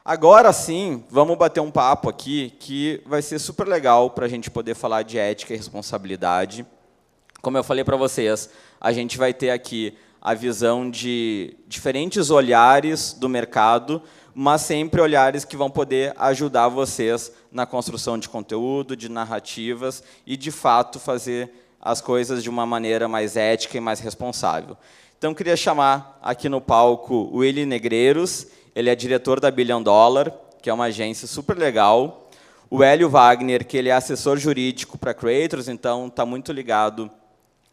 Agora sim, vamos bater um papo aqui que vai ser super legal para a gente poder falar de ética e responsabilidade. Como eu falei para vocês, a gente vai ter aqui a visão de diferentes olhares do mercado, mas sempre olhares que vão poder ajudar vocês na construção de conteúdo, de narrativas e, de fato, fazer as coisas de uma maneira mais ética e mais responsável. Então, eu queria chamar aqui no palco o Willy Negreiros. Ele é diretor da Billion Dollar, que é uma agência super legal. O Hélio Wagner, que ele é assessor jurídico para creators, então está muito ligado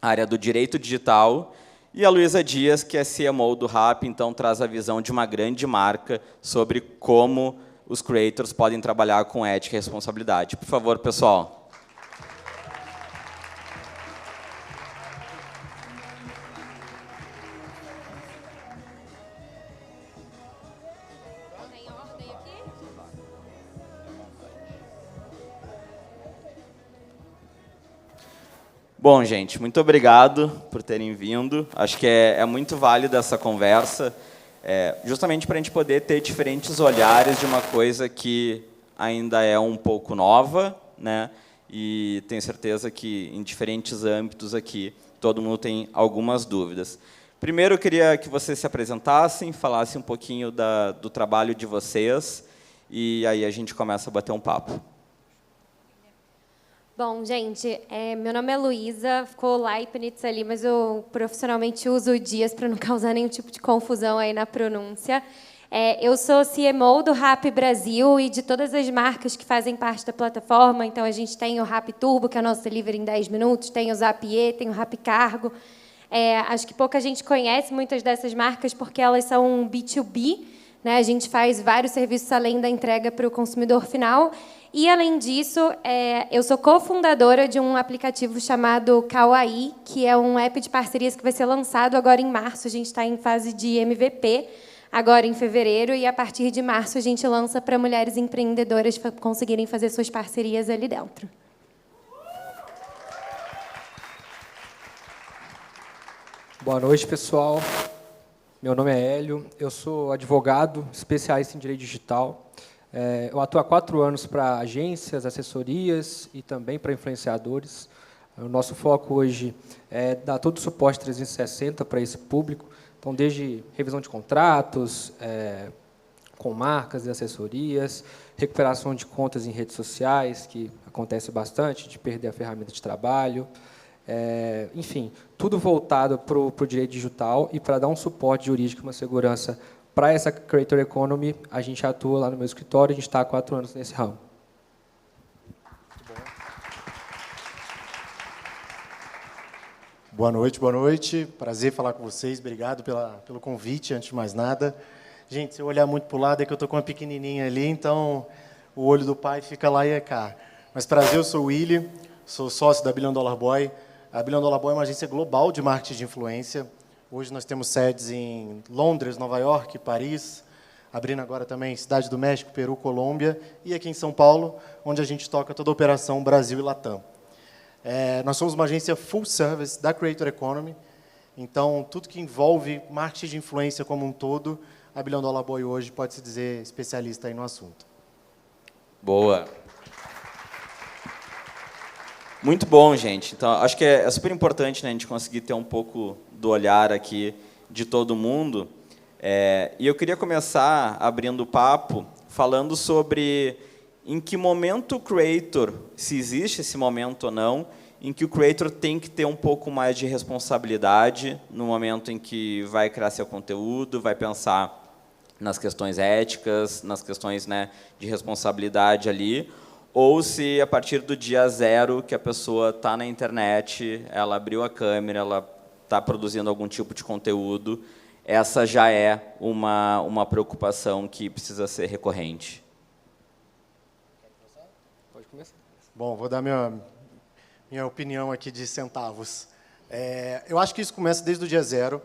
à área do direito digital. E a Luísa Dias, que é CMO do Rappi, então traz a visão de uma grande marca sobre como os creators podem trabalhar com ética e responsabilidade. Por favor, pessoal. Bom, gente, muito obrigado por terem vindo. Acho que é muito válida essa conversa, justamente para a gente poder ter diferentes olhares de uma coisa que ainda é um pouco nova, né? E tenho certeza que, em diferentes âmbitos aqui, todo mundo tem algumas dúvidas. Primeiro, eu queria que vocês se apresentassem, falassem um pouquinho do trabalho de vocês, e aí a gente começa a bater um papo. Bom, gente, meu nome é Luísa, ficou Leibniz ali, mas eu profissionalmente uso o Dias para não causar nenhum tipo de confusão aí na pronúncia. Eu sou CMO do Rappi Brasil e de todas as marcas que fazem parte da plataforma. Então, a gente tem o Rappi Turbo, que é o nosso delivery em 10 minutos, tem o Zapier, tem o Rappi Cargo. Acho que pouca gente conhece muitas dessas marcas porque elas são B2B, né? A gente faz vários serviços além da entrega para o consumidor final. E, além disso, eu sou cofundadora de um aplicativo chamado Kawaii, que é um app de parcerias que vai ser lançado agora em março. A gente está em fase de MVP, agora em fevereiro, e, a partir de março, a gente lança para mulheres empreendedoras conseguirem fazer suas parcerias ali dentro. Boa noite, pessoal. Meu nome é Hélio, eu sou advogado, especialista em direito digital. Eu atuo há 4 anos para agências, assessorias e também para influenciadores. O nosso foco hoje é dar todo o suporte 360 para esse público, então desde revisão de contratos, com marcas e assessorias, recuperação de contas em redes sociais, que acontece bastante, de perder a ferramenta de trabalho, enfim, tudo voltado para o direito digital e para dar um suporte jurídico e uma segurança para essa Creator Economy. A gente atua lá no meu escritório, a gente está há 4 anos nesse ramo. Boa noite, boa noite. Prazer falar com vocês. Obrigado pelo convite, antes de mais nada. Gente, se eu olhar muito para o lado, é que eu estou com uma pequenininha ali, então o olho do pai fica lá e cá. Mas prazer, eu sou o Willy, sou sócio da Billion Dollar Boy. A Billion Dollar Boy é uma agência global de marketing de influência. Hoje nós temos sedes em Londres, Nova York, Paris, abrindo agora também Cidade do México, Peru, Colômbia, e aqui em São Paulo, onde a gente toca toda a operação Brasil e Latam. Nós somos uma agência full service da Creator Economy, então tudo que envolve marketing de influência como um todo, a Billion Dollar Boy hoje pode se dizer especialista aí no assunto. Boa. Muito bom, gente. Então, acho que é super importante, né, a gente conseguir ter um pouco do olhar aqui de todo mundo. E eu queria começar abrindo o papo, falando sobre em que momento o creator, se existe esse momento ou não, em que o creator tem que ter um pouco mais de responsabilidade no momento em que vai criar seu conteúdo, vai pensar nas questões éticas, nas questões, né, de responsabilidade ali, ou se, a partir do dia zero que a pessoa está na internet, ela abriu a câmera, ela está produzindo algum tipo de conteúdo, essa já é uma preocupação que precisa ser recorrente. Pode começar. Bom, vou dar minha opinião aqui de centavos. Eu acho que isso começa desde o dia zero.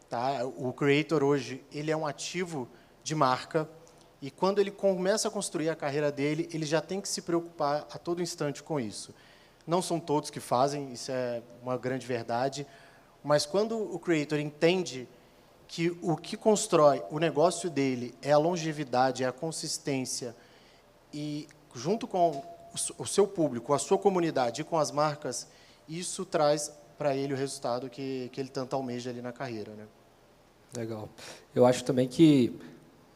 Tá? O creator hoje ele é um ativo de marca, e quando ele começa a construir a carreira dele, ele já tem que se preocupar a todo instante com isso. Não são todos que fazem, isso é uma grande verdade, mas quando o creator entende que o que constrói o negócio dele é a longevidade, é a consistência, e junto com o seu público, a sua comunidade e com as marcas, isso traz para ele o resultado que ele tanto almeja ali na carreira, né? Legal. Eu acho também que,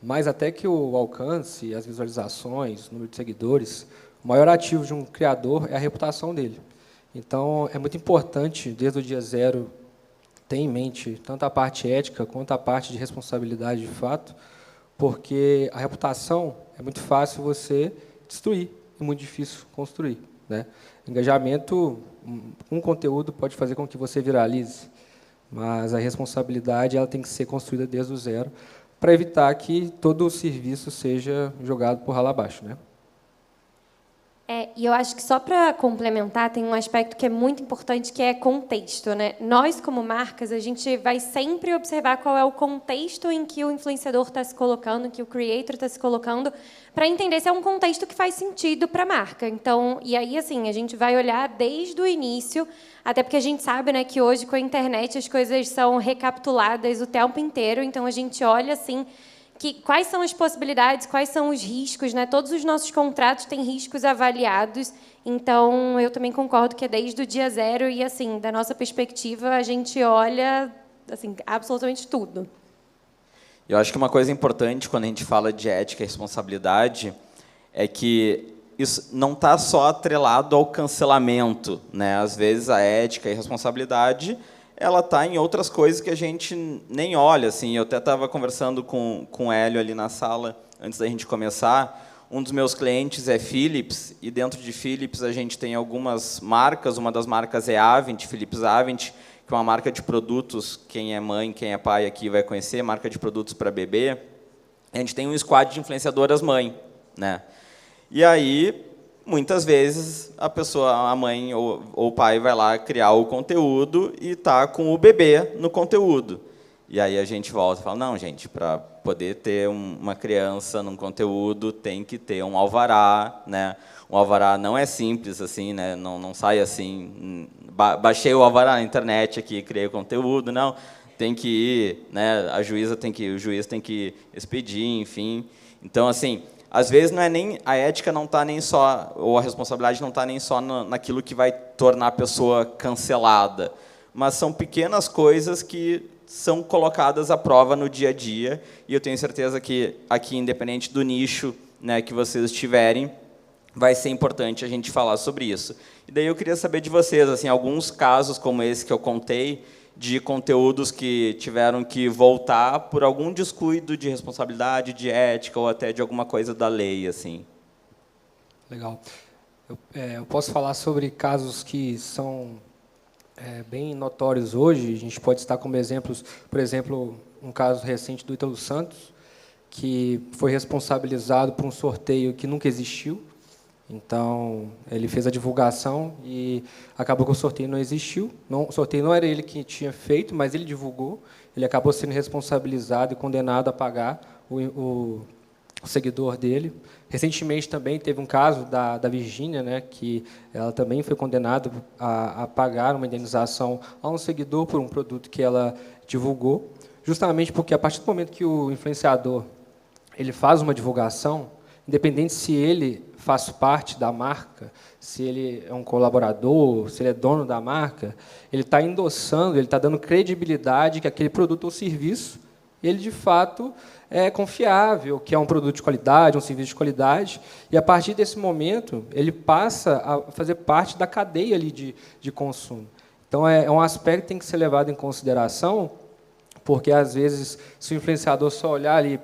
mais até que o alcance, as visualizações, o número de seguidores, o maior ativo de um criador é a reputação dele. Então, é muito importante, desde o dia zero, ter em mente tanto a parte ética quanto a parte de responsabilidade de fato, porque a reputação é muito fácil você destruir e muito difícil construir, né? Engajamento, um conteúdo pode fazer com que você viralize, mas a responsabilidade ela tem que ser construída desde o zero para evitar que todo o serviço seja jogado por rala abaixo, né? E eu acho que só para complementar, tem um aspecto que é muito importante, que é contexto, né? Nós, como marcas, a gente vai sempre observar qual é o contexto em que o influenciador está se colocando, que o creator está se colocando, para entender se é um contexto que faz sentido para a marca. Então, e aí, assim, a gente vai olhar desde o início, até porque a gente sabe, né, que hoje, com a internet, as coisas são recapituladas o tempo inteiro, então a gente olha, assim, quais são as possibilidades, quais são os riscos, né? Todos os nossos contratos têm riscos avaliados, então eu também concordo que é desde o dia zero e, assim, da nossa perspectiva, a gente olha, assim, absolutamente tudo. Eu acho que uma coisa importante quando a gente fala de ética e responsabilidade é que isso não está só atrelado ao cancelamento, né? Às vezes a ética e a responsabilidade ela está em outras coisas que a gente nem olha. Assim, eu até estava conversando com o Hélio ali na sala, antes da gente começar. Um dos meus clientes é Philips, e dentro de Philips a gente tem algumas marcas. Uma das marcas é Avent, Philips Avent, que é uma marca de produtos, quem é mãe, quem é pai aqui vai conhecer, marca de produtos para bebê. A gente tem um squad de influenciadoras mãe, né? E aí, muitas vezes, a mãe ou o pai vai lá criar o conteúdo e está com o bebê no conteúdo. E aí a gente volta e fala, não, gente, para poder ter uma criança num conteúdo, tem que ter um alvará, né? Um alvará não é simples, assim, né? Não sai assim, baixei o alvará na internet aqui, criei o conteúdo, não. Tem que ir, né? O juiz tem que expedir, enfim. Então, assim, às vezes não é nem a ética não está nem só, ou a responsabilidade não está nem só naquilo que vai tornar a pessoa cancelada, mas são pequenas coisas que são colocadas à prova no dia a dia, e eu tenho certeza que aqui, independente do nicho, né, que vocês tiverem, vai ser importante a gente falar sobre isso. E daí eu queria saber de vocês, assim, alguns casos como esse que eu contei, de conteúdos que tiveram que voltar por algum descuido de responsabilidade, de ética ou até de alguma coisa da lei, assim. Legal. Eu posso falar sobre casos que são bem notórios hoje. A gente pode citar como exemplos, por exemplo, um caso recente do Ítalo Santos, que foi responsabilizado por um sorteio que nunca existiu. Então, ele fez a divulgação e acabou que o sorteio não existiu. O sorteio não era ele que tinha feito, mas ele divulgou. Ele acabou sendo responsabilizado e condenado a pagar o seguidor dele. Recentemente também teve um caso da Virgínia, né, que ela também foi condenada a pagar uma indenização a um seguidor por um produto que ela divulgou, justamente porque a partir do momento que o influenciador ele faz uma divulgação, independente se ele faz parte da marca, se ele é um colaborador, se ele é dono da marca, ele está endossando, ele está dando credibilidade que aquele produto ou serviço, ele de fato é confiável, que é um produto de qualidade, um serviço de qualidade, e a partir desse momento ele passa a fazer parte da cadeia ali de consumo. Então é um aspecto que tem que ser levado em consideração, porque às vezes se o influenciador só olhar ali,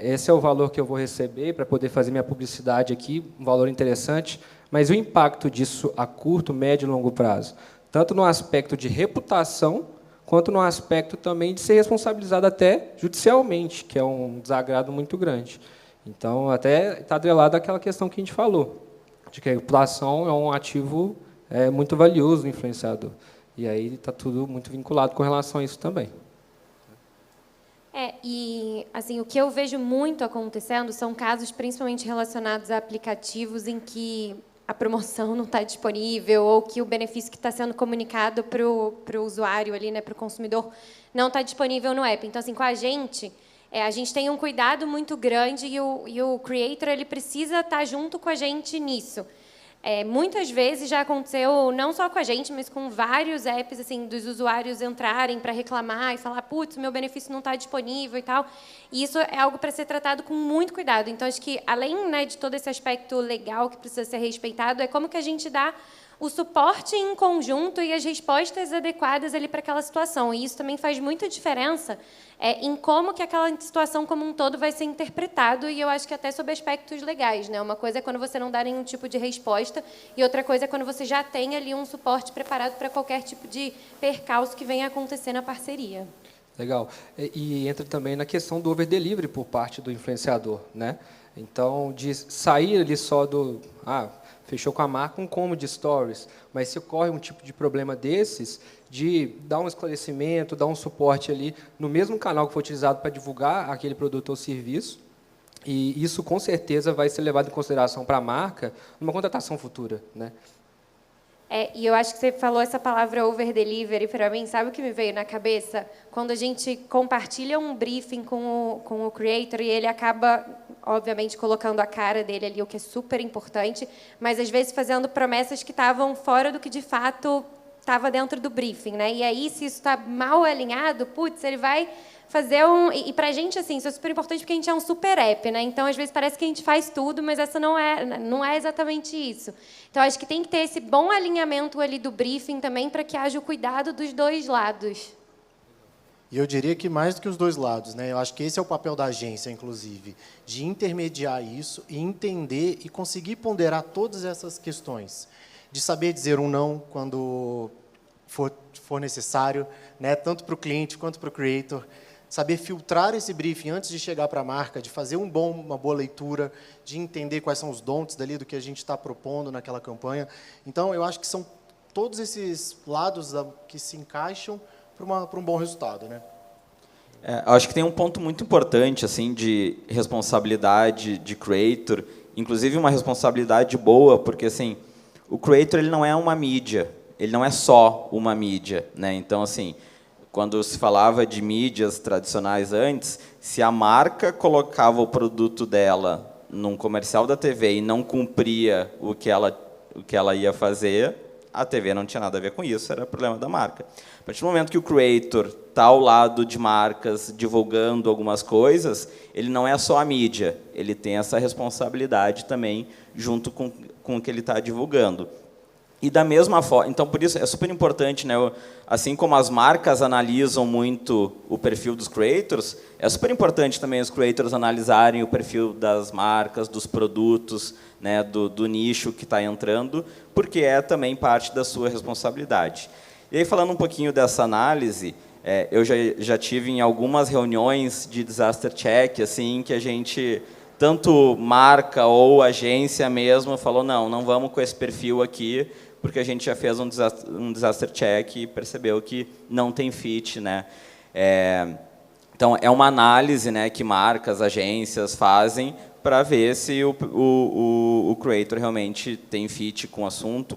esse é o valor que eu vou receber para poder fazer minha publicidade aqui, um valor interessante, mas o impacto disso a curto, médio e longo prazo, tanto no aspecto de reputação, quanto no aspecto também de ser responsabilizado até judicialmente, que é um desagrado muito grande. Então, até está atrelado àquela questão que a gente falou, de que a reputação é um ativo muito valioso do influenciador. E aí está tudo muito vinculado com relação a isso também. E assim, o que eu vejo muito acontecendo são casos principalmente relacionados a aplicativos em que a promoção não está disponível ou que o benefício que está sendo comunicado para o usuário ali, né, para o consumidor, não está disponível no app. Então, assim, com a gente tem um cuidado muito grande e o creator ele precisa estar junto com a gente nisso. Muitas vezes já aconteceu, não só com a gente, mas com vários apps, assim, dos usuários entrarem para reclamar e falar, putz, meu benefício não está disponível e tal. E isso é algo para ser tratado com muito cuidado. Então, acho que, além, né, de todo esse aspecto legal que precisa ser respeitado, é como que a gente dá o suporte em conjunto e as respostas adequadas ali para aquela situação. E isso também faz muita diferença em como que aquela situação como um todo vai ser interpretado, e eu acho que até sob aspectos legais, né? Uma coisa é quando você não dá nenhum tipo de resposta, e outra coisa é quando você já tem ali um suporte preparado para qualquer tipo de percalço que venha a acontecer na parceria. Legal. E entra também na questão do over-delivery por parte do influenciador, né? Então, de sair ali só do... fechou com a marca um combo de stories, mas se ocorre um tipo de problema desses, de dar um esclarecimento, dar um suporte ali no mesmo canal que foi utilizado para divulgar aquele produto ou serviço, e isso com certeza vai ser levado em consideração para a marca numa contratação futura, né? E eu acho que você falou essa palavra over-delivery para mim, sabe o que me veio na cabeça? Quando a gente compartilha um briefing com o creator e ele acaba, obviamente, colocando a cara dele ali, o que é super importante, mas, às vezes, fazendo promessas que estavam fora do que, de fato, estava dentro do briefing, né? E aí, se isso está mal alinhado, putz, ele vai fazer E para a gente, assim, isso é super importante porque a gente é um super app, né? Então, às vezes, parece que a gente faz tudo, mas essa não é exatamente isso. Então, acho que tem que ter esse bom alinhamento ali do briefing também para que haja o cuidado dos dois lados. E eu diria que mais do que os dois lados, né? Eu acho que esse é o papel da agência, inclusive, de intermediar isso e entender e conseguir ponderar todas essas questões, de saber dizer um não quando for necessário, né? Tanto para o cliente quanto para o creator, saber filtrar esse briefing antes de chegar para a marca, de fazer uma boa leitura, de entender quais são os don'ts dali do que a gente está propondo naquela campanha. Então, eu acho que são todos esses lados que se encaixam para um bom resultado, né? Acho que tem um ponto muito importante assim de responsabilidade de creator, inclusive uma responsabilidade boa, porque assim o creator ele não é uma mídia, ele não é só uma mídia, né? Então assim, quando se falava de mídias tradicionais antes, se a marca colocava o produto dela num comercial da TV e não cumpria o que ela ia fazer, a TV não tinha nada a ver com isso, era problema da marca. A partir do momento que o creator está ao lado de marcas divulgando algumas coisas, ele não é só a mídia, ele tem essa responsabilidade também junto com o que ele está divulgando. E da mesma forma, então por isso é super importante, né? Assim como as marcas analisam muito o perfil dos creators, é super importante também os creators analisarem o perfil das marcas, dos produtos, né? Do nicho que está entrando, porque é também parte da sua responsabilidade. E aí falando um pouquinho dessa análise, eu já tive em algumas reuniões de disaster check, assim, que a gente tanto marca ou agência mesmo falou não vamos com esse perfil aqui, porque a gente já fez um disaster check e percebeu que não tem fit, né? Então, é uma análise, né, que marcas, agências fazem para ver se o creator realmente tem fit com o assunto,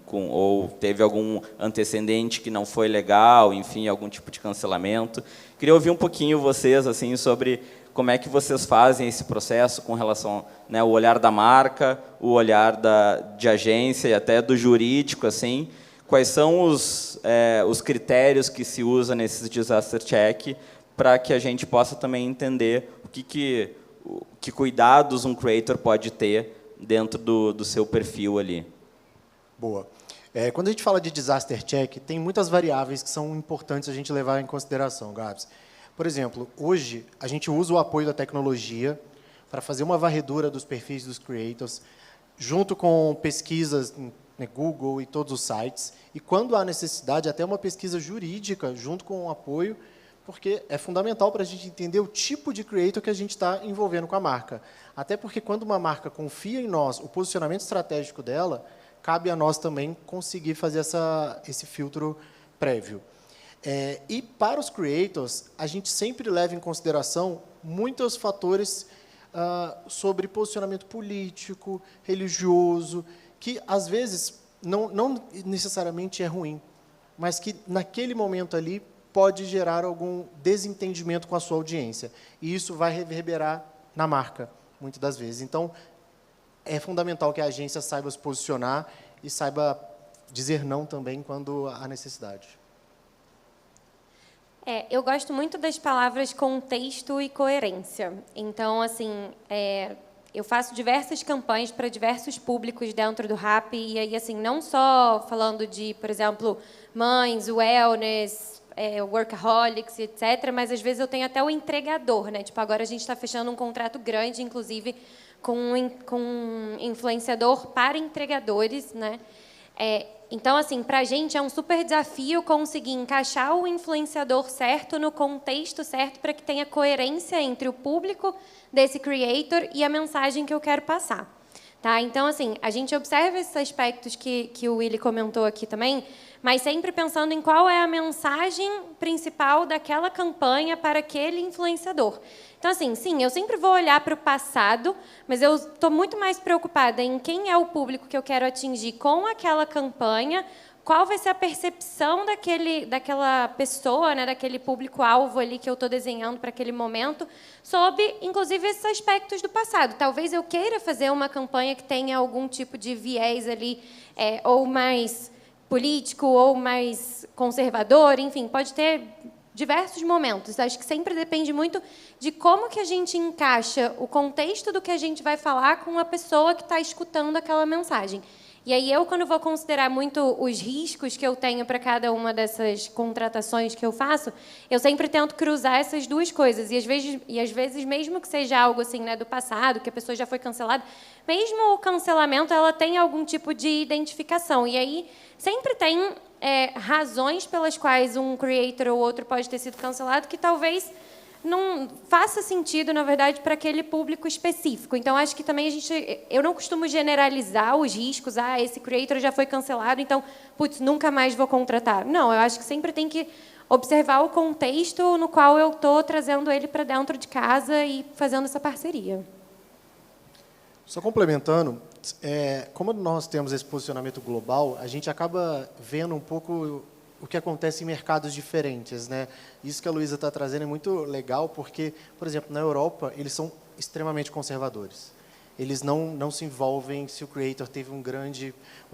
ou teve algum antecedente que não foi legal, enfim, algum tipo de cancelamento. Queria ouvir um pouquinho vocês assim sobre como é que vocês fazem esse processo com relação, né, o olhar da marca, o olhar de agência e até do jurídico, assim, quais são os critérios que se usa nesses disaster check para que a gente possa também entender que cuidados um creator pode ter dentro do seu perfil ali. Boa. Quando a gente fala de disaster check, tem muitas variáveis que são importantes a gente levar em consideração, Gabs. Por exemplo, hoje a gente usa o apoio da tecnologia para fazer uma varredura dos perfis dos creators, junto com pesquisas no Google e todos os sites, e quando há necessidade, até uma pesquisa jurídica junto com o apoio, porque é fundamental para a gente entender o tipo de creator que a gente está envolvendo com a marca. Até porque quando uma marca confia em nós, o posicionamento estratégico dela, cabe a nós também conseguir fazer esse filtro prévio. E para os creators, a gente sempre leva em consideração muitos fatores sobre posicionamento político, religioso, que, às vezes, não necessariamente é ruim, mas que, naquele momento ali, pode gerar algum desentendimento com a sua audiência. E isso vai reverberar na marca, muitas das vezes. Então, é fundamental que a agência saiba se posicionar e saiba dizer não também quando há necessidade. Eu gosto muito das palavras contexto e coerência. Então, assim, eu faço diversas campanhas para diversos públicos dentro do RAP, e aí, assim, não só falando de, por exemplo, mães, wellness, workaholics, etc., mas, às vezes, eu tenho até o entregador, né? Tipo, agora a gente está fechando um contrato grande, inclusive, com um influenciador para entregadores, né? Então, assim, para a gente é um super desafio conseguir encaixar o influenciador certo no contexto certo para que tenha coerência entre o público desse creator e a mensagem que eu quero passar. Tá? Então, assim, a gente observa esses aspectos que o Willy comentou aqui também, mas sempre pensando em qual é a mensagem principal daquela campanha para aquele influenciador. Então, assim, sim, eu sempre vou olhar para o passado, mas eu estou muito mais preocupada em quem é o público que eu quero atingir com aquela campanha, qual vai ser a percepção daquela pessoa, né, daquele público-alvo ali que eu estou desenhando para aquele momento, sobre, inclusive, esses aspectos do passado. Talvez eu queira fazer uma campanha que tenha algum tipo de viés ali, ou mais político, ou mais conservador, enfim, pode ter diversos momentos. Acho que sempre depende muito de como que a gente encaixa o contexto do que a gente vai falar com a pessoa que está escutando aquela mensagem. E aí eu, quando vou considerar muito os riscos que eu tenho para cada uma dessas contratações que eu faço, eu sempre tento cruzar essas duas coisas. E às vezes mesmo que seja algo assim, né, do passado, que a pessoa já foi cancelada, mesmo o cancelamento, ela tem algum tipo de identificação. E aí sempre tem razões pelas quais um creator ou outro pode ter sido cancelado que talvez não faça sentido, na verdade, para aquele público específico. Então, acho que também eu não costumo generalizar os riscos. Esse creator já foi cancelado, então, putz, nunca mais vou contratar. Não, eu acho que sempre tem que observar o contexto no qual eu estou trazendo ele para dentro de casa e fazendo essa parceria. Só complementando, como nós temos esse posicionamento global, a gente acaba vendo um pouco o que acontece em mercados diferentes, né? Isso que a Luísa está trazendo é muito legal, porque, por exemplo, na Europa, eles são extremamente conservadores. Eles não se envolvem se o creator teve uma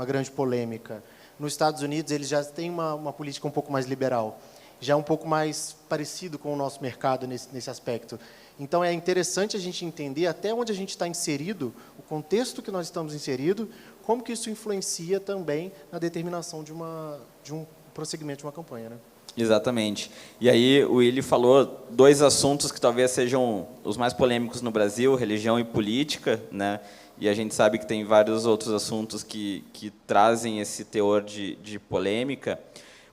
grande polêmica. Nos Estados Unidos, eles já têm uma política um pouco mais liberal, já um pouco mais parecido com o nosso mercado nesse aspecto. Então, é interessante a gente entender até onde a gente está inserido, o contexto que nós estamos inserido, como que isso influencia também na determinação de um prosseguimento de uma campanha, né? Exatamente. E aí o Willy falou dois assuntos que talvez sejam os mais polêmicos no Brasil, religião e política, né? E a gente sabe que tem vários outros assuntos que trazem esse teor de polêmica,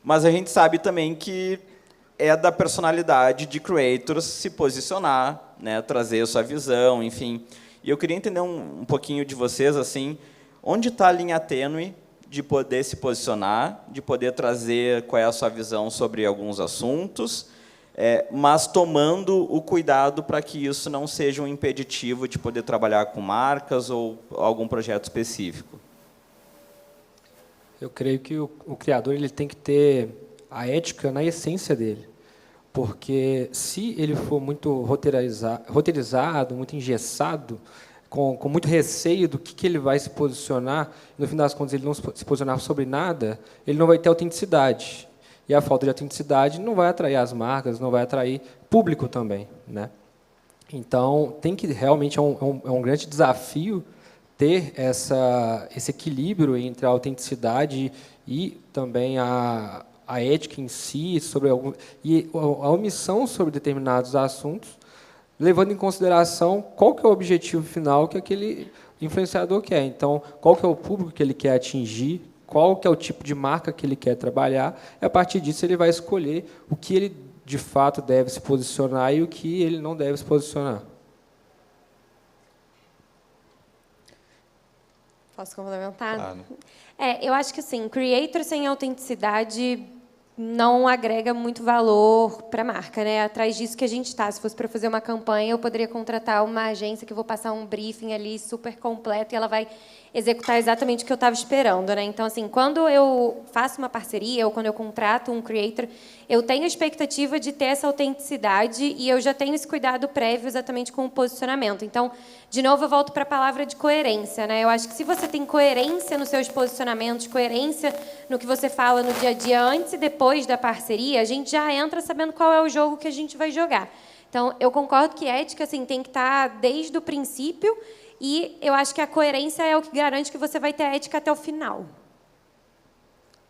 mas a gente sabe também que é da personalidade de creators se posicionar, né? Trazer a sua visão, enfim. E eu queria entender um pouquinho de vocês, assim, onde está a linha tênue de poder se posicionar, de poder trazer qual é a sua visão sobre alguns assuntos, mas tomando o cuidado para que isso não seja um impeditivo de poder trabalhar com marcas ou algum projeto específico. Eu creio que o criador ele tem que ter a ética na essência dele, porque se ele for muito roteirizado, muito engessado, com muito receio do que ele vai se posicionar, no fim das contas ele não se posicionar sobre nada, ele não vai ter autenticidade. E a falta de autenticidade não vai atrair as marcas, não vai atrair público também, né? Então, tem que realmente é um grande desafio ter esse equilíbrio entre a autenticidade e também a ética em si, e a omissão sobre determinados assuntos, levando em consideração qual que é o objetivo final que aquele influenciador quer. Então, qual que é o público que ele quer atingir, qual que é o tipo de marca que ele quer trabalhar, e a partir disso ele vai escolher o que ele de fato deve se posicionar e o que ele não deve se posicionar. Posso complementar? Claro. Eu acho que, assim, creator sem autenticidade não agrega muito valor para a marca, né? Atrás disso que a gente está. Se fosse para fazer uma campanha, eu poderia contratar uma agência que eu vou passar um briefing ali super completo e ela vai executar exatamente o que eu estava esperando, né? Então, assim, quando eu faço uma parceria ou quando eu contrato um creator, eu tenho a expectativa de ter essa autenticidade e eu já tenho esse cuidado prévio exatamente com o posicionamento. Então, de novo, eu volto para a palavra de coerência, né? Eu acho que se você tem coerência nos seus posicionamentos, coerência no que você fala no dia a dia, antes e depois da parceria, a gente já entra sabendo qual é o jogo que a gente vai jogar. Então, eu concordo que ética assim, tem que estar desde o princípio e eu acho que a coerência é o que garante que você vai ter a ética até o final.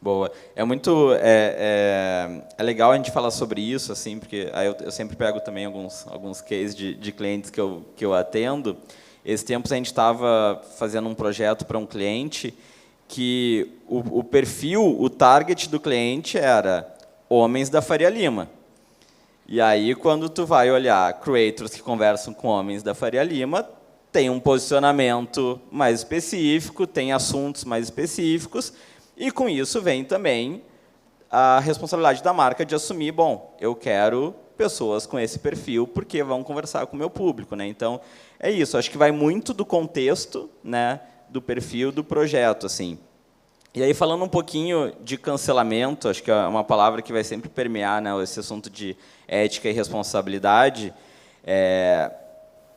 Boa. É muito é legal a gente falar sobre isso, assim, porque aí eu sempre pego também alguns cases de clientes que eu atendo. Esses tempos a gente estava fazendo um projeto para um cliente que o perfil, o target do cliente era homens da Faria Lima. E aí, quando tu vai olhar creators que conversam com homens da Faria Lima, tem um posicionamento mais específico, tem assuntos mais específicos, e com isso vem também a responsabilidade da marca de assumir, bom, eu quero pessoas com esse perfil porque vão conversar com o meu público, né? Então, é isso, acho que vai muito do contexto, né, do perfil do projeto, assim. E aí, falando um pouquinho de cancelamento, acho que é uma palavra que vai sempre permear, né, esse assunto de ética e responsabilidade,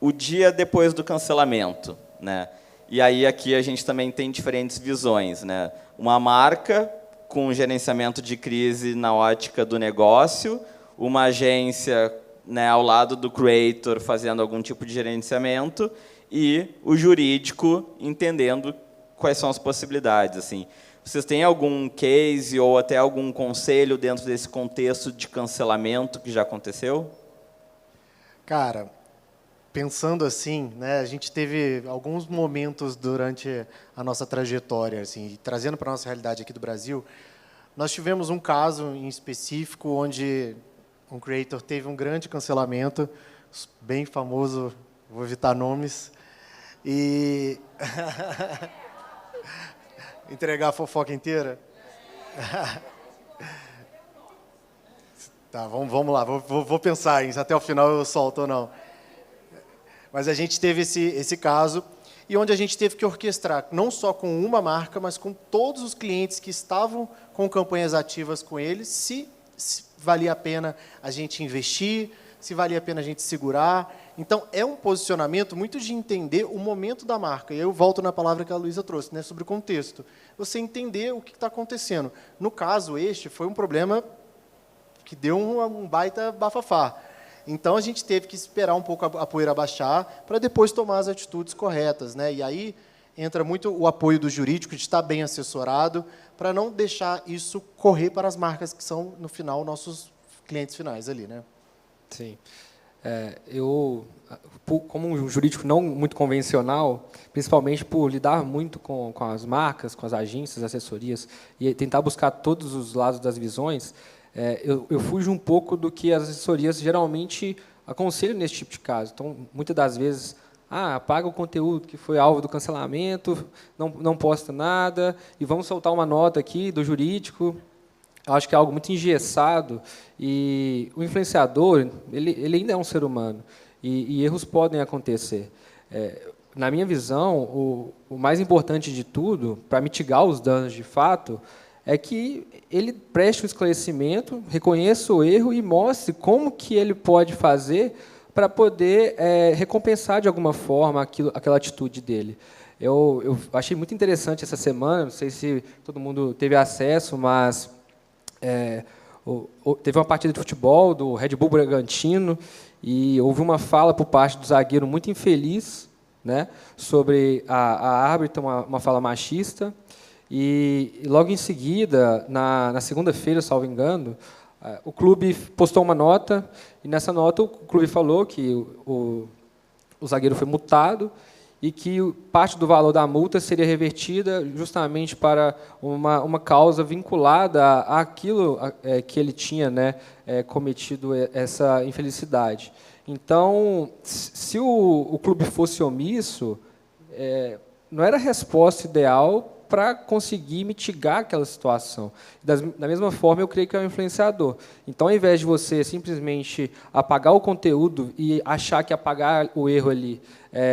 o dia depois do cancelamento, né? E aí aqui a gente também tem diferentes visões, né? Uma marca com gerenciamento de crise na ótica do negócio, uma agência, né, ao lado do creator fazendo algum tipo de gerenciamento e o jurídico entendendo quais são as possibilidades, assim. Vocês têm algum case ou até algum conselho dentro desse contexto de cancelamento que já aconteceu? Cara, pensando assim, né, a gente teve alguns momentos durante a nossa trajetória, assim, trazendo para a nossa realidade aqui do Brasil, nós tivemos um caso em específico onde um creator teve um grande cancelamento, bem famoso, vou evitar nomes, e entregar a fofoca inteira? Tá, vamos lá, vou pensar em se até o final eu solto ou não. Mas a gente teve esse caso, e onde a gente teve que orquestrar, não só com uma marca, mas com todos os clientes que estavam com campanhas ativas com eles, se valia a pena a gente investir, se valia a pena a gente segurar. Então, é um posicionamento muito de entender o momento da marca. E eu volto na palavra que a Luísa trouxe, né, sobre o contexto. Você entender o que está acontecendo. No caso, este foi um problema que deu um baita bafafá. Então, a gente teve que esperar um pouco a poeira baixar para depois tomar as atitudes corretas, né? E aí entra muito o apoio do jurídico, de estar bem assessorado, para não deixar isso correr para as marcas que são, no final, nossos clientes finais ali, né? Sim. Eu, como um jurídico não muito convencional, principalmente por lidar muito com as marcas, com as agências, assessorias, e tentar buscar todos os lados das visões, eu fujo um pouco do que as assessorias geralmente aconselham nesse tipo de caso. Então, muitas das vezes, apaga o conteúdo que foi alvo do cancelamento, não posta nada, e vamos soltar uma nota aqui do jurídico. Eu acho que é algo muito engessado, e o influenciador ele ainda é um ser humano, e erros podem acontecer. Na minha visão, o mais importante de tudo, para mitigar os danos de fato, é que ele preste um esclarecimento, reconheça o erro e mostre como que ele pode fazer para poder recompensar de alguma forma aquela atitude dele. Eu achei muito interessante essa semana, não sei se todo mundo teve acesso, mas teve uma partida de futebol do Red Bull Bragantino e houve uma fala por parte do zagueiro muito infeliz, né, sobre a árbitra, uma fala machista. E logo em seguida, na segunda-feira, salvo engano, o clube postou uma nota, e nessa nota o clube falou que o zagueiro foi multado e que parte do valor da multa seria revertida justamente para uma causa vinculada àquilo que ele tinha, né, cometido essa infelicidade. Então, se o clube fosse omisso, não era a resposta ideal para conseguir mitigar aquela situação. Da mesma forma, eu creio que é um influenciador. Então, ao invés de você simplesmente apagar o conteúdo e achar que apagar o erro ali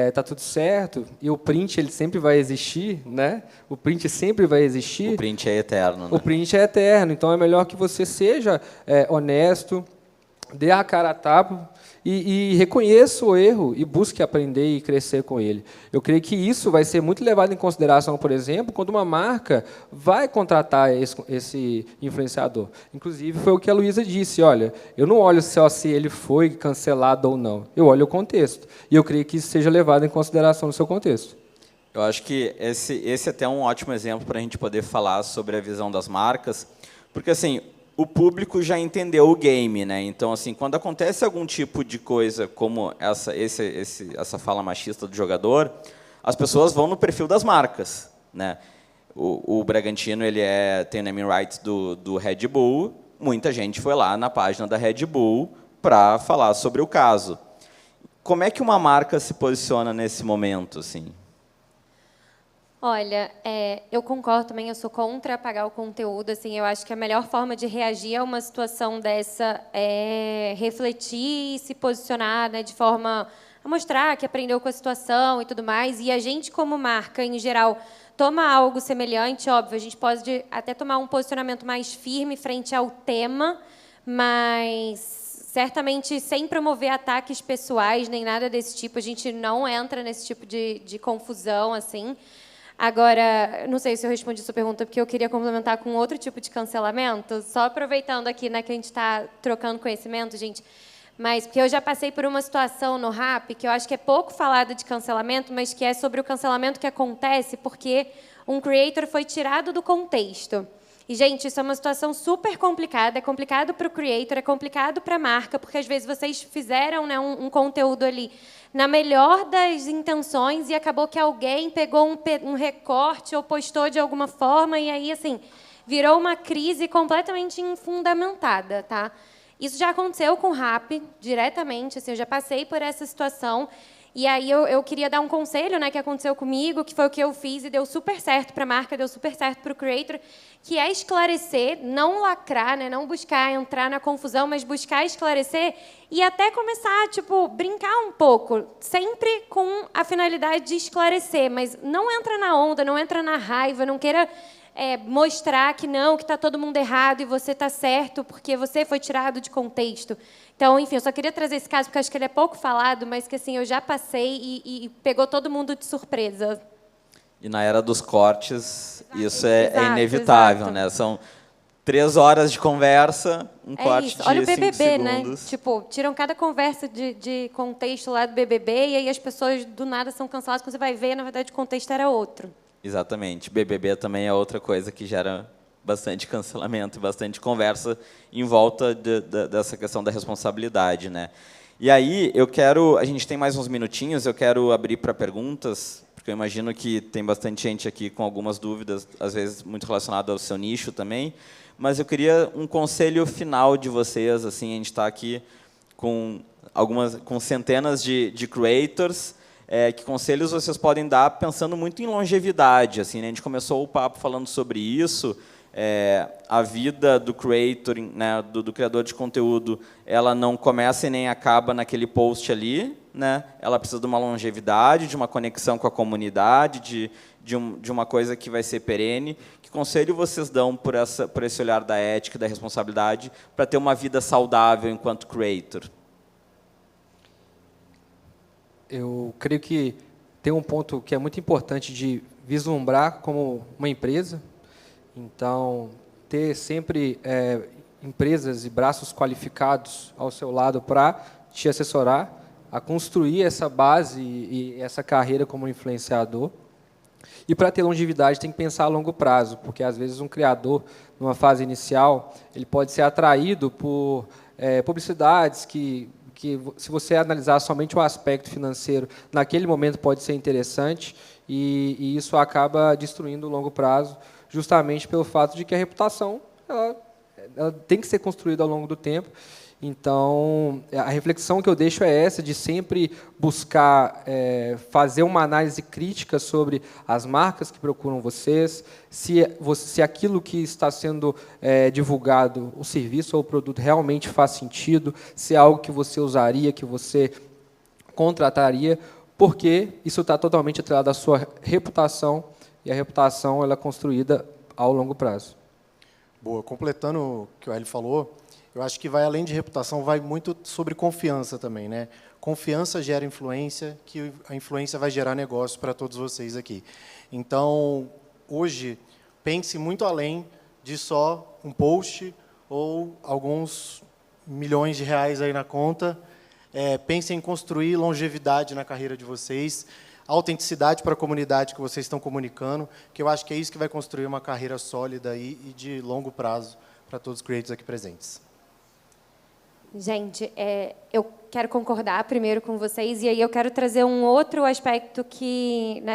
está tudo certo, e o print ele sempre vai existir, né? O print sempre vai existir. O print é eterno, né? O print é eterno, então é melhor que você seja honesto, dê a cara a tapa e reconheça o erro e busque aprender e crescer com ele. Eu creio que isso vai ser muito levado em consideração, por exemplo, quando uma marca vai contratar esse influenciador. Inclusive, foi o que a Luísa disse, olha, eu não olho só se ele foi cancelado ou não, eu olho o contexto. E eu creio que isso seja levado em consideração no seu contexto. Eu acho que esse é até um ótimo exemplo para a gente poder falar sobre a visão das marcas, porque assim, o público já entendeu o game, né? Então, assim, quando acontece algum tipo de coisa como essa fala machista do jogador, as pessoas vão no perfil das marcas, né? O Bragantino tem o naming rights do Red Bull. Muita gente foi lá na página da Red Bull para falar sobre o caso. Como é que uma marca se posiciona nesse momento, assim? Olha, eu concordo também, eu sou contra apagar o conteúdo. Assim, eu acho que a melhor forma de reagir a uma situação dessa é refletir e se posicionar, né, de forma a mostrar que aprendeu com a situação e tudo mais. E a gente, como marca, em geral, toma algo semelhante, óbvio, a gente pode até tomar um posicionamento mais firme frente ao tema, mas certamente sem promover ataques pessoais, nem nada desse tipo. A gente não entra nesse tipo de confusão, assim. Agora, não sei se eu respondi a sua pergunta, porque eu queria complementar com outro tipo de cancelamento, só aproveitando aqui, né, que a gente está trocando conhecimento, gente, mas porque eu já passei por uma situação no Rap que eu acho que é pouco falada de cancelamento, mas que é sobre o cancelamento que acontece porque um creator foi tirado do contexto. E, gente, isso é uma situação super complicada, é complicado para o creator, é complicado para a marca, porque, às vezes, vocês fizeram, né, um conteúdo ali na melhor das intenções e acabou que alguém pegou um recorte ou postou de alguma forma e aí, assim, virou uma crise completamente infundamentada, tá? Isso já aconteceu com o Rap, diretamente, assim, eu já passei por essa situação. E aí eu queria dar um conselho, né, que aconteceu comigo, que foi o que eu fiz e deu super certo para a marca, deu super certo para o creator, que é esclarecer, não lacrar, né, não buscar entrar na confusão, mas buscar esclarecer e até começar, tipo, brincar um pouco, sempre com a finalidade de esclarecer, mas não entra na onda, não entra na raiva, não queira mostrar que não, que está todo mundo errado e você está certo porque você foi tirado de contexto. Então, enfim, eu só queria trazer esse caso porque acho que ele é pouco falado, mas que assim eu já passei e pegou todo mundo de surpresa. E na era dos cortes, isso é Exato, inevitável, exato. né? São 3 horas de conversa, um corte Isso. Olha de o 5 BBB, né? segundos. Tipo, tiram cada conversa de contexto lá do BBB e aí as pessoas do nada são canceladas. Quando você vai ver, na verdade, o contexto era outro. Exatamente. BBB também é outra coisa que gera bastante cancelamento, bastante conversa em volta dessa questão da responsabilidade, né? E aí, a gente tem mais uns minutinhos, eu quero abrir para perguntas, porque eu imagino que tem bastante gente aqui com algumas dúvidas, às vezes muito relacionadas ao seu nicho também, mas eu queria um conselho final de vocês, assim, a gente está aqui com centenas de creators. Que conselhos vocês podem dar pensando muito em longevidade? Assim, né? A gente começou o papo falando sobre isso. A vida do creator, né, do criador de conteúdo, ela não começa e nem acaba naquele post ali, né? Ela precisa de uma longevidade, de uma conexão com a comunidade, de uma coisa que vai ser perene. Que conselho vocês dão por esse olhar da ética e da responsabilidade para ter uma vida saudável enquanto creator? Eu creio que tem um ponto que é muito importante de vislumbrar como uma empresa. Então, ter sempre empresas e braços qualificados ao seu lado para te assessorar a construir essa base e essa carreira como influenciador. E para ter longevidade tem que pensar a longo prazo, porque às vezes um criador, numa fase inicial, ele pode ser atraído por publicidades que se você analisar somente o aspecto financeiro, naquele momento pode ser interessante, e isso acaba destruindo o longo prazo, justamente pelo fato de que a reputação ela tem que ser construída ao longo do tempo, Então, a reflexão que eu deixo é essa, de sempre buscar fazer uma análise crítica sobre as marcas que procuram vocês, se aquilo que está sendo divulgado, o serviço ou o produto, realmente faz sentido, se é algo que você usaria, que você contrataria, porque isso está totalmente atrelado à sua reputação, e a reputação ela é construída ao longo prazo. Boa. Completando o que o Hélio falou, eu acho que vai além de reputação, vai muito sobre confiança também, né? Confiança gera influência, que a influência vai gerar negócio para todos vocês aqui. Então, hoje, pense muito além de só um post ou alguns milhões de reais aí na conta. Pense em construir longevidade na carreira de vocês, autenticidade para a comunidade que vocês estão comunicando, que eu acho que é isso que vai construir uma carreira sólida aí e de longo prazo para todos os creators aqui presentes. Gente, eu quero concordar primeiro com vocês, e aí eu quero trazer um outro aspecto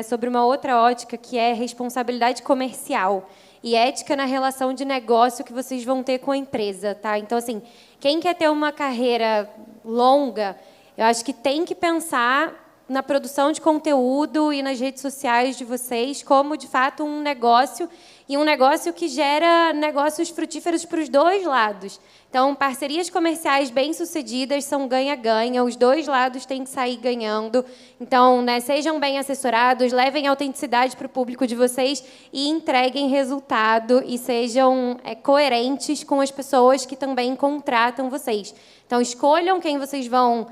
sobre uma outra ótica, que é responsabilidade comercial e ética na relação de negócio que vocês vão ter com a empresa, tá? Então, assim, quem quer ter uma carreira longa, eu acho que tem que pensar na produção de conteúdo e nas redes sociais de vocês como, de fato, um negócio, e um negócio que gera negócios frutíferos para os dois lados. Então, parcerias comerciais bem-sucedidas são ganha-ganha, os dois lados têm que sair ganhando. Então, né, sejam bem assessorados, levem autenticidade para o público de vocês e entreguem resultado e sejam coerentes com as pessoas que também contratam vocês. Então, escolham quem vocês vão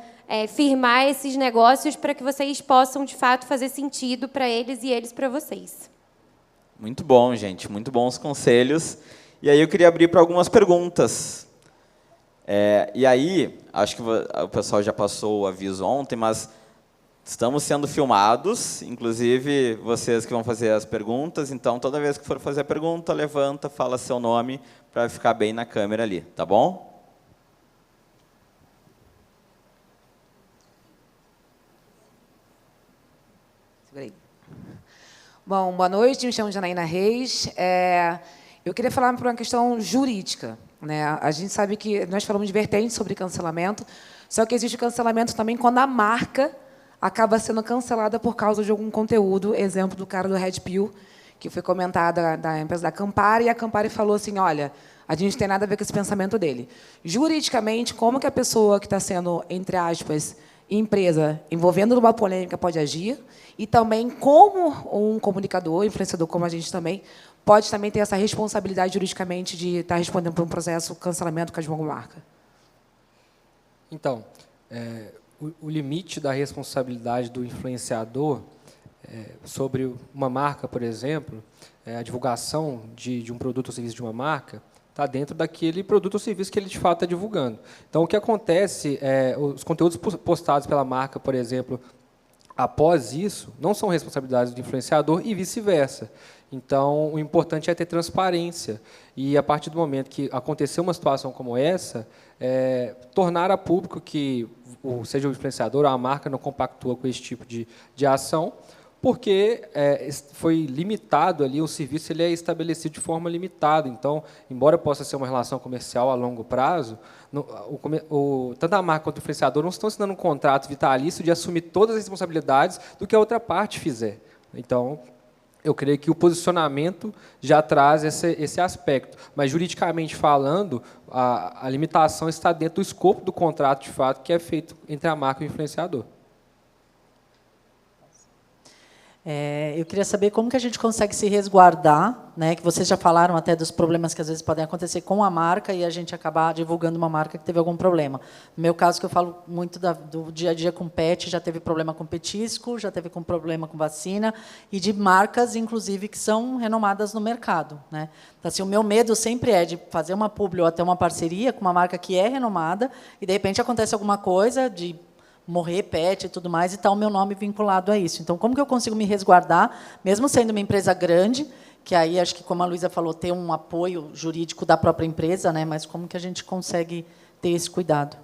firmar esses negócios para que vocês possam, de fato, fazer sentido para eles e eles para vocês. Muito bom, gente. Muito bons conselhos. E aí eu queria abrir para algumas perguntas. E aí, acho que o pessoal já passou o aviso ontem, mas estamos sendo filmados, inclusive vocês que vão fazer as perguntas. Então, toda vez que for fazer a pergunta, levanta, fala seu nome para ficar bem na câmera ali, tá bom? Bom, boa noite, me chamo Janaína Reis. Eu queria falar por uma questão jurídica, né? A gente sabe que nós falamos de vertentes sobre cancelamento, só que existe cancelamento também quando a marca acaba sendo cancelada por causa de algum conteúdo, exemplo do cara do Red Pill, que foi comentada da empresa da Campari, e a Campari falou assim, olha, a gente não tem nada a ver com esse pensamento dele. Juridicamente, como que a pessoa que está sendo, entre aspas, empresa envolvendo numa polêmica pode agir, e também como um comunicador, influenciador como a gente também, pode também ter essa responsabilidade juridicamente de estar respondendo por um processo cancelamento com a alguma marca. Então, o limite da responsabilidade do influenciador sobre uma marca, por exemplo, a divulgação de um produto ou serviço de uma marca, está dentro daquele produto ou serviço que ele, de fato, está divulgando. Então, o que acontece os conteúdos postados pela marca, por exemplo, após isso, não são responsabilidades do influenciador e vice-versa. Então, o importante é ter transparência. E, a partir do momento que aconteceu uma situação como essa, tornar a público que, seja o influenciador ou a marca, não compactua com esse tipo de ação, porque foi limitado ali, o serviço ele é estabelecido de forma limitada. Então, embora possa ser uma relação comercial a longo prazo, tanto a marca quanto o influenciador não estão assinando um contrato vitalício de assumir todas as responsabilidades do que a outra parte fizer. Então, eu creio que o posicionamento já traz esse aspecto. Mas, juridicamente falando, a limitação está dentro do escopo do contrato, de fato, que é feito entre a marca e o influenciador. Eu queria saber como que a gente consegue se resguardar, né? Que vocês já falaram até dos problemas que às vezes podem acontecer com a marca e a gente acabar divulgando uma marca que teve algum problema. No meu caso, que eu falo muito do dia a dia com pet, já teve problema com petisco, já teve problema com vacina, e de marcas, inclusive, que são renomadas no mercado, né? Então, assim, o meu medo sempre é de fazer uma publi ou até uma parceria com uma marca que é renomada e, de repente, acontece alguma coisa de morrer pet e tudo mais, e está o meu nome vinculado a isso. Então, como que eu consigo me resguardar, mesmo sendo uma empresa grande, que aí, acho que, como a Luísa falou, ter um apoio jurídico da própria empresa, né? Mas como que a gente consegue ter esse cuidado?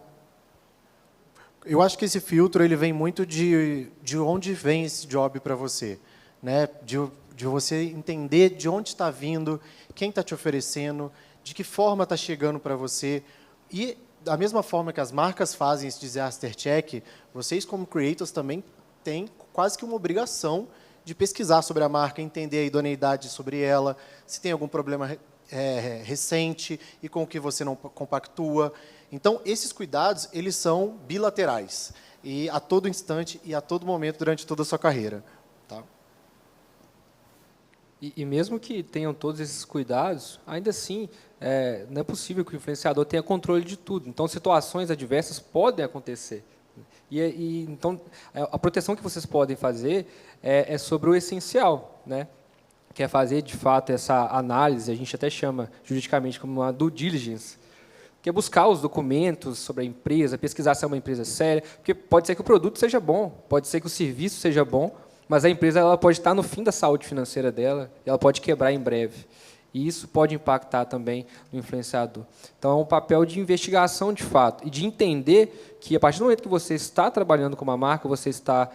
Eu acho que esse filtro ele vem muito de onde vem esse job para você, né? De você entender de onde está vindo, quem está te oferecendo, de que forma está chegando para você, e da mesma forma que as marcas fazem esse disaster check, vocês, como creators, também têm quase que uma obrigação de pesquisar sobre a marca, entender a idoneidade sobre ela, se tem algum problema recente e com o que você não compactua. Então, esses cuidados, eles são bilaterais, e a todo instante e a todo momento durante toda a sua carreira. Tá? E mesmo que tenham todos esses cuidados, ainda assim, não é possível que o influenciador tenha controle de tudo. Então, situações adversas podem acontecer. Então, a proteção que vocês podem fazer é sobre o essencial, né? Que é fazer, de fato, essa análise, a gente até chama juridicamente como uma due diligence, que é buscar os documentos sobre a empresa, pesquisar se é uma empresa séria, porque pode ser que o produto seja bom, pode ser que o serviço seja bom, mas a empresa ela pode estar no fim da saúde financeira dela, e ela pode quebrar em breve. E isso pode impactar também no influenciador. Então, é um papel de investigação, de fato, e de entender que, a partir do momento que você está trabalhando com uma marca, você está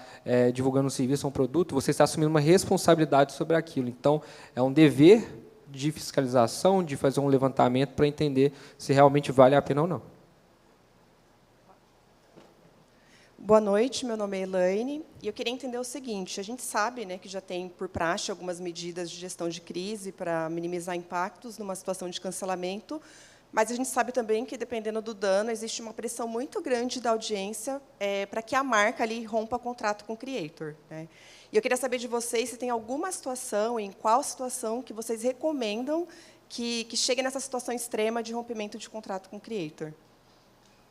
divulgando um serviço ou um produto, você está assumindo uma responsabilidade sobre aquilo. Então, é um dever de fiscalização, de fazer um levantamento para entender se realmente vale a pena ou não. Boa noite, meu nome é Elaine, e eu queria entender o seguinte, a gente sabe, né, que já tem, por praxe, algumas medidas de gestão de crise para minimizar impactos numa situação de cancelamento, mas a gente sabe também que, dependendo do dano, existe uma pressão muito grande da audiência para que a marca ali rompa contrato com o creator, né? E eu queria saber de vocês se tem alguma situação, em qual situação que vocês recomendam que chegue nessa situação extrema de rompimento de contrato com o creator.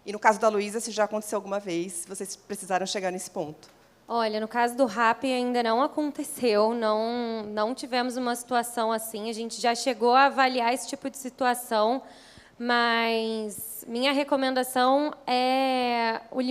E, no caso da Luísa, se já aconteceu alguma vez, se vocês precisaram chegar nesse ponto. Olha, no caso do Rappi ainda não aconteceu, não tivemos uma situação assim. A gente já chegou a avaliar esse tipo de situação, mas minha recomendação é o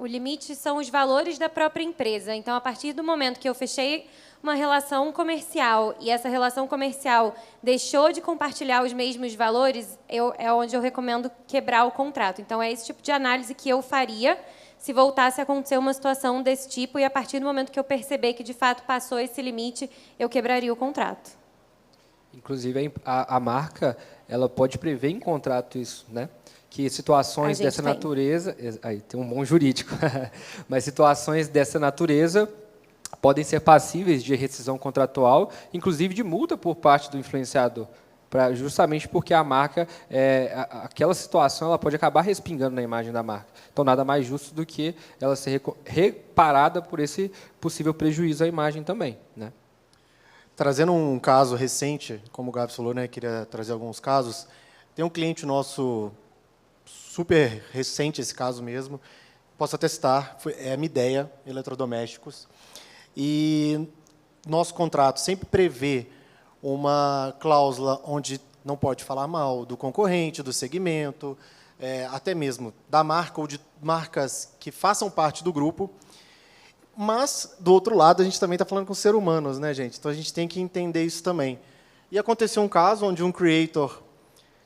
limite são os valores da própria empresa. Então, a partir do momento que eu fechei uma relação comercial e essa relação comercial deixou de compartilhar os mesmos valores, é onde eu recomendo quebrar o contrato. Então, é esse tipo de análise que eu faria se voltasse a acontecer uma situação desse tipo e, a partir do momento que eu perceber que, de fato, passou esse limite, eu quebraria o contrato. Inclusive, a marca ela pode prever em contrato isso, né? Que situações dessa natureza... Aí, tem um bom jurídico. Mas situações dessa natureza podem ser passíveis de rescisão contratual, inclusive de multa por parte do influenciador, justamente porque a marca, aquela situação ela pode acabar respingando na imagem da marca. Então, nada mais justo do que ela ser reparada por esse possível prejuízo à imagem também, né? Trazendo um caso recente, como o Gabs falou, né, queria trazer alguns casos. Tem um cliente nosso, super recente esse caso mesmo, posso até citar, é a Midea Eletrodomésticos. E nosso contrato sempre prevê uma cláusula onde não pode falar mal do concorrente, do segmento, até mesmo da marca ou de marcas que façam parte do grupo. Mas, do outro lado, a gente também está falando com seres humanos, né, gente? Então, a gente tem que entender isso também. E aconteceu um caso onde um creator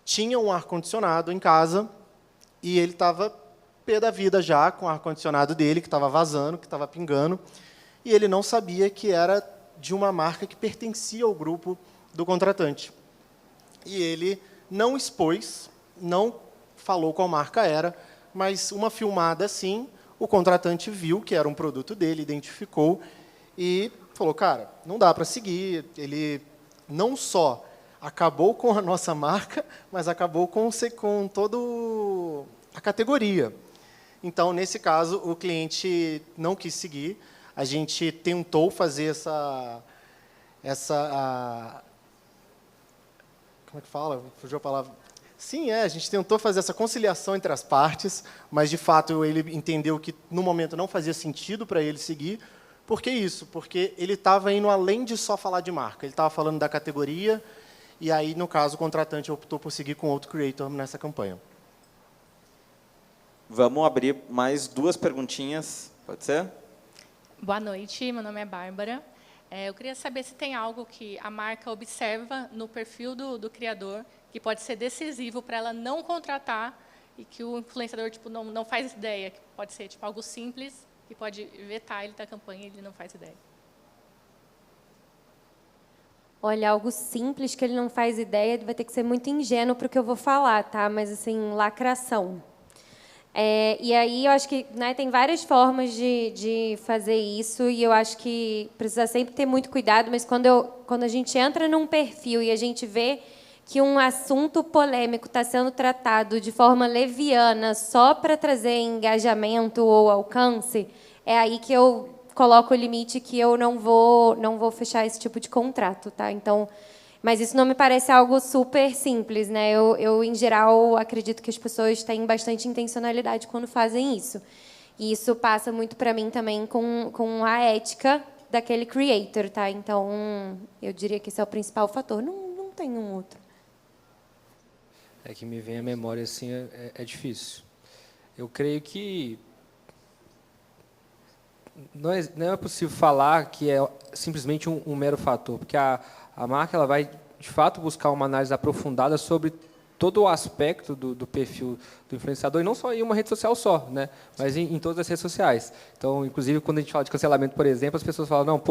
tinha um ar-condicionado em casa e ele estava pé da vida já com o ar-condicionado dele, que estava vazando, que estava pingando, e ele não sabia que era de uma marca que pertencia ao grupo do contratante. E ele não expôs, não falou qual marca era, mas uma filmada assim, o contratante viu que era um produto dele, identificou e falou, cara, não dá para seguir. Ele não só acabou com a nossa marca, mas acabou com toda a categoria. Então, nesse caso, o cliente não quis seguir. A gente tentou fazer como é que fala? Fugiu a palavra. Sim, a gente tentou fazer essa conciliação entre as partes, mas, de fato, ele entendeu que, no momento, não fazia sentido para ele seguir. Por que isso? Porque ele estava indo além de só falar de marca. Ele estava falando da categoria, e aí, no caso, o contratante optou por seguir com outro creator nessa campanha. Vamos abrir mais 2 perguntinhas, pode ser? Boa noite, meu nome é Bárbara. Eu queria saber se tem algo que a marca observa no perfil do criador que pode ser decisivo para ela não contratar e que o influenciador não faz ideia, que pode ser algo simples, que pode vetar ele da campanha e ele não faz ideia. Olha, algo simples que ele não faz ideia, vai ter que ser muito ingênuo para o que eu vou falar, tá? Mas, assim, lacração. E aí eu acho que, né, tem várias formas de fazer isso, e eu acho que precisa sempre ter muito cuidado, mas quando a gente entra num perfil e a gente vê que um assunto polêmico está sendo tratado de forma leviana só para trazer engajamento ou alcance, é aí que eu coloco o limite, que eu não vou fechar esse tipo de contrato, tá? Então, mas isso não me parece algo super simples, né? Eu, em geral, acredito que as pessoas têm bastante intencionalidade quando fazem isso. E isso passa muito para mim também com a ética daquele creator, tá? Então, eu diria que esse é o principal fator. Não tem um outro. É que me vem à memória, assim, é difícil. Eu creio que não é possível falar que é simplesmente um mero fator, porque a marca ela vai, de fato, buscar uma análise aprofundada sobre todo o aspecto do perfil do influenciador, e não só em uma rede social só, né? Mas em todas as redes sociais. Então, inclusive, quando a gente fala de cancelamento, por exemplo, as pessoas falam, não,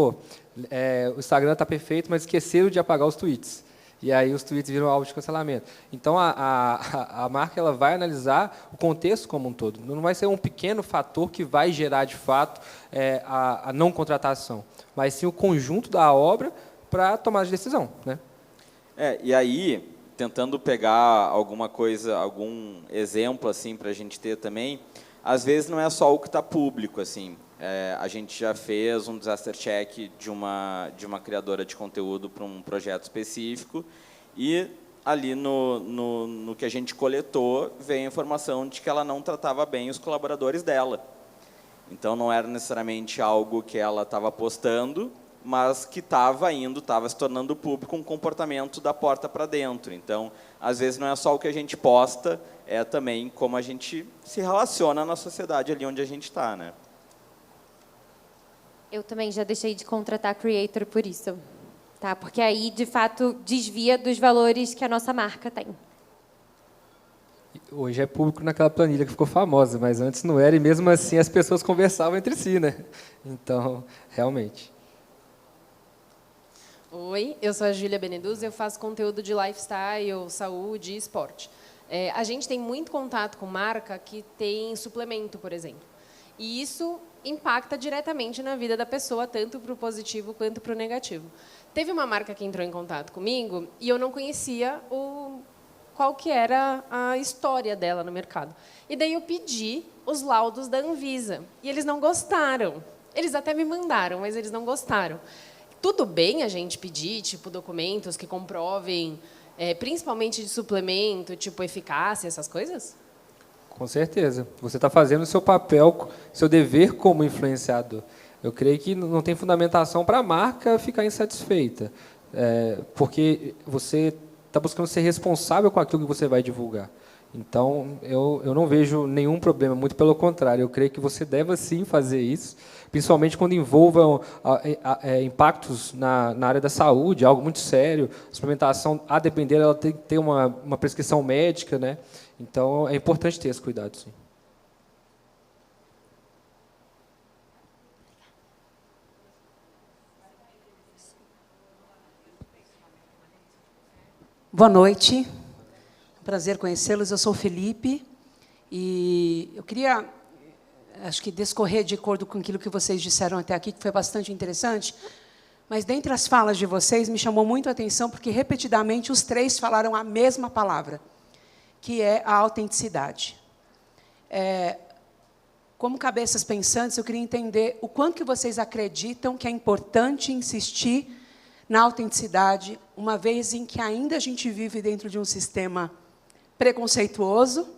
o Instagram está perfeito, mas esqueceram de apagar os tweets. E aí os tweets viram alvo de cancelamento. Então, a marca ela vai analisar o contexto como um todo. Não vai ser um pequeno fator que vai gerar, de fato, a não contratação, mas sim o conjunto da obra para tomar a decisão, né? E aí, tentando pegar alguma coisa, algum exemplo assim para a gente ter também, às vezes não é só o que está público, assim. A gente já fez um disaster check de uma criadora de conteúdo para um projeto específico, e ali no que a gente coletou veio a informação de que ela não tratava bem os colaboradores dela. Então não era necessariamente algo que ela estava postando, mas que estava se tornando público um comportamento da porta para dentro. Então, às vezes, não é só o que a gente posta, é também como a gente se relaciona na sociedade ali onde a gente está, né? Eu também já deixei de contratar creator por isso, tá? Porque aí, de fato, desvia dos valores que a nossa marca tem. Hoje é público naquela planilha que ficou famosa, mas antes não era, e mesmo assim as pessoas conversavam entre si, né? Então, realmente. Oi, eu sou a Júlia Beneduz, eu faço conteúdo de lifestyle, saúde e esporte. A gente tem muito contato com marca que tem suplemento, por exemplo. E isso impacta diretamente na vida da pessoa, tanto para o positivo quanto para o negativo. Teve uma marca que entrou em contato comigo e eu não conhecia qual que era a história dela no mercado. E daí eu pedi os laudos da Anvisa. E eles não gostaram. Eles até me mandaram, mas eles não gostaram. Tudo bem a gente pedir, tipo, documentos que comprovem, principalmente de suplemento, tipo, eficácia, essas coisas? Com certeza. Você está fazendo o seu papel, seu dever como influenciador. Eu creio que não tem fundamentação para a marca ficar insatisfeita, porque você está buscando ser responsável com aquilo que você vai divulgar. Então, eu não vejo nenhum problema, muito pelo contrário. Eu creio que você deve, sim, fazer isso, principalmente quando envolvam impactos na área da saúde, algo muito sério. A suplementação, a depender, ela tem que ter uma prescrição médica, né? Então, é importante ter esse cuidado, sim. Boa noite. Prazer conhecê-los. Eu sou o Felipe e eu queria, acho que, discorrer de acordo com aquilo que vocês disseram até aqui, que foi bastante interessante, mas, dentre as falas de vocês, me chamou muito a atenção porque, repetidamente, os três falaram a mesma palavra, que é a autenticidade. Como cabeças pensantes, eu queria entender o quanto que vocês acreditam que é importante insistir na autenticidade, uma vez em que ainda a gente vive dentro de um sistema preconceituoso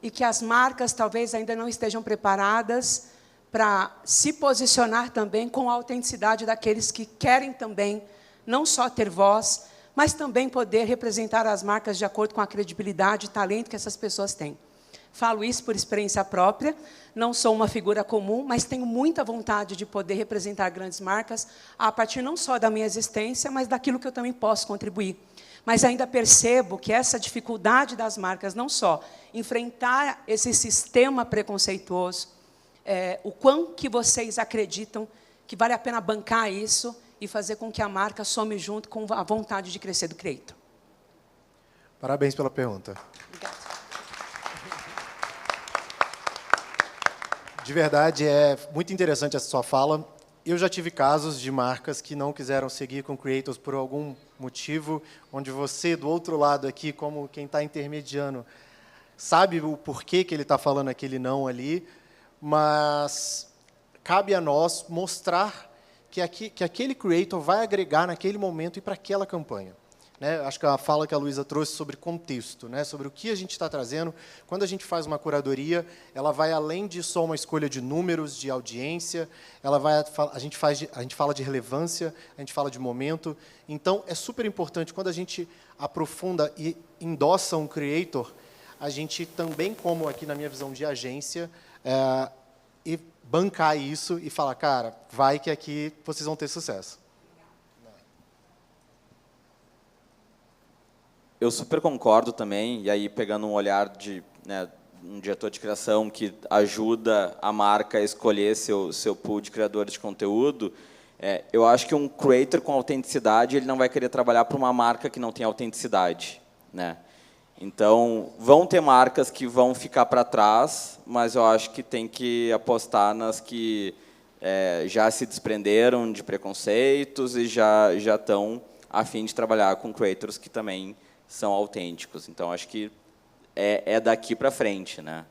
e que as marcas talvez ainda não estejam preparadas para se posicionar também com a autenticidade daqueles que querem também não só ter voz, mas também poder representar as marcas de acordo com a credibilidade e talento que essas pessoas têm. Falo isso por experiência própria, não sou uma figura comum, mas tenho muita vontade de poder representar grandes marcas a partir não só da minha existência, mas daquilo que eu também posso contribuir. Mas ainda percebo que essa dificuldade das marcas, não só enfrentar esse sistema preconceituoso, o quão que vocês acreditam que vale a pena bancar isso e fazer com que a marca some junto com a vontade de crescer do creator. Parabéns pela pergunta. Obrigada. De verdade, é muito interessante essa sua fala. Eu já tive casos de marcas que não quiseram seguir com creators por algum motivo, onde você, do outro lado aqui, como quem está intermediando, sabe o porquê que ele está falando aquele não ali, mas cabe a nós mostrar que aquele creator vai agregar naquele momento e para aquela campanha. Né? Acho que a fala que a Luísa trouxe sobre contexto, né? Sobre o que a gente está trazendo. Quando a gente faz uma curadoria, ela vai além de só uma escolha de números, de audiência, a gente fala de relevância, a gente fala de momento. Então, é super importante, quando a gente aprofunda e endossa um creator, a gente também, como aqui na minha visão de agência, e bancar isso e falar, cara, vai que aqui vocês vão ter sucesso. Eu super concordo também, e aí pegando um olhar de um diretor de criação que ajuda a marca a escolher seu pool de criadores de conteúdo, eu acho que um creator com autenticidade ele não vai querer trabalhar para uma marca que não tem autenticidade, né? Então, vão ter marcas que vão ficar para trás, mas eu acho que tem que apostar nas que já se desprenderam de preconceitos e já estão a fim de trabalhar com creators que também são autênticos. Então, acho que é daqui para frente, né?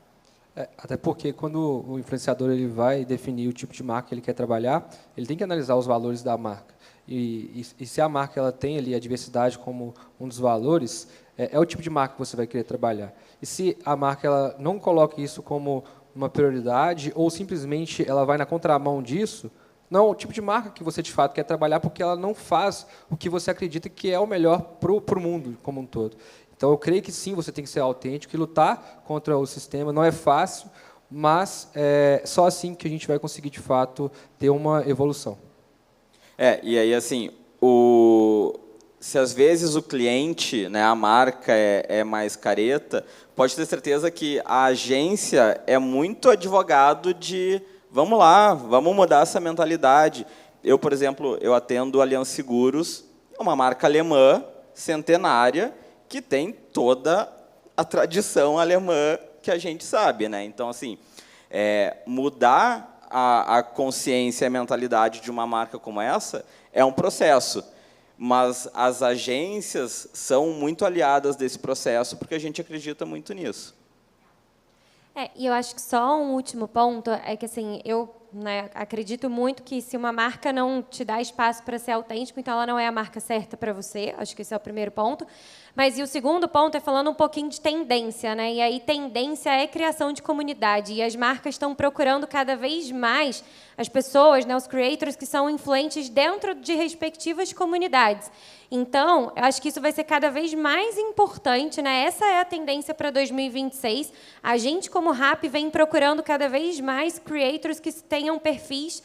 Até porque, quando o influenciador ele vai definir o tipo de marca que ele quer trabalhar, ele tem que analisar os valores da marca. E se a marca ela tem ali a diversidade como um dos valores, é o tipo de marca que você vai querer trabalhar. E se a marca ela não coloca isso como uma prioridade, ou simplesmente ela vai na contramão disso, não é o tipo de marca que você, de fato, quer trabalhar, porque ela não faz o que você acredita que é o melhor para o mundo como um todo. Então, eu creio que, sim, você tem que ser autêntico e lutar contra o sistema. Não é fácil, mas é só assim que a gente vai conseguir, de fato, ter uma evolução. E aí, assim, se às vezes o cliente, né, a marca é mais careta, pode ter certeza que a agência é muito advogado de vamos lá, vamos mudar essa mentalidade. Eu, por exemplo, eu atendo a Allianz Seguros, uma marca alemã, centenária, que tem toda a tradição alemã que a gente sabe, né? Então, assim, mudar a consciência e a mentalidade de uma marca como essa é um processo. Mas as agências são muito aliadas desse processo porque a gente acredita muito nisso. E eu acho que só um último ponto é que, assim, eu acredito muito que se uma marca não te dá espaço para ser autêntico, então ela não é a marca certa para você. Acho que esse é o primeiro ponto. Mas e o segundo ponto é falando um pouquinho de tendência, né? E aí tendência é criação de comunidade. E as marcas estão procurando cada vez mais as pessoas, né, os creators que são influentes dentro de respectivas comunidades. Então, eu acho que isso vai ser cada vez mais importante, né? Essa é a tendência para 2026. A gente, como RAP, vem procurando cada vez mais creators que tenham perfis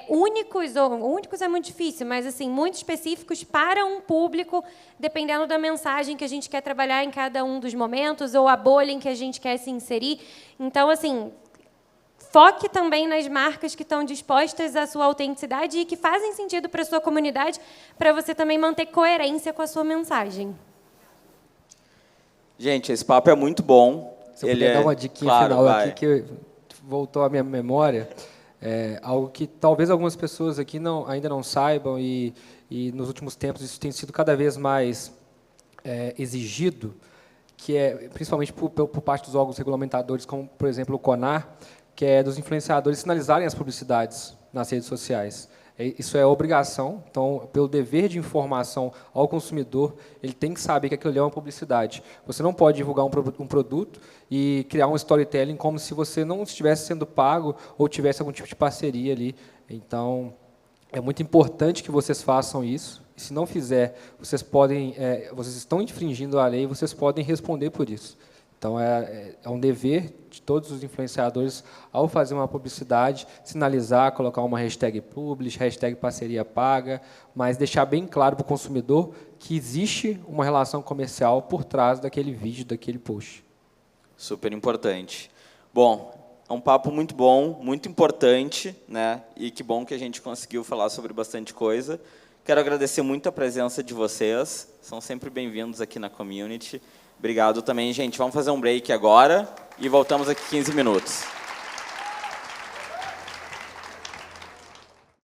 únicos, ou únicos é muito difícil, mas assim, muito específicos para um público, dependendo da mensagem que a gente quer trabalhar em cada um dos momentos, ou a bolha em que a gente quer se inserir. Então, assim, foque também nas marcas que estão dispostas à sua autenticidade e que fazem sentido para a sua comunidade, para você também manter coerência com a sua mensagem. Gente, esse papo é muito bom. Se eu puder dar uma diquinha final aqui, que voltou à minha memória, algo que talvez algumas pessoas aqui ainda não saibam, e nos últimos tempos isso tem sido cada vez mais exigido, que principalmente por parte dos órgãos regulamentadores, como, por exemplo, o CONAR, que é dos influenciadores sinalizarem as publicidades nas redes sociais. Isso é obrigação, então, pelo dever de informação ao consumidor, ele tem que saber que aquilo ali é uma publicidade. Você não pode divulgar um produto e criar um storytelling como se você não estivesse sendo pago ou tivesse algum tipo de parceria ali. Então, é muito importante que vocês façam isso. E, se não fizer, vocês estão infringindo a lei e vocês podem responder por isso. Então, é um dever de todos os influenciadores, ao fazer uma publicidade, sinalizar, colocar uma hashtag publish, hashtag parceria paga, mas deixar bem claro para o consumidor que existe uma relação comercial por trás daquele vídeo, daquele post. Super importante. Bom, é um papo muito bom, muito importante, né? E que bom que a gente conseguiu falar sobre bastante coisa. Quero agradecer muito a presença de vocês. São sempre bem-vindos aqui na Community. Obrigado também, gente. Vamos fazer um break agora e voltamos aqui 15 minutos.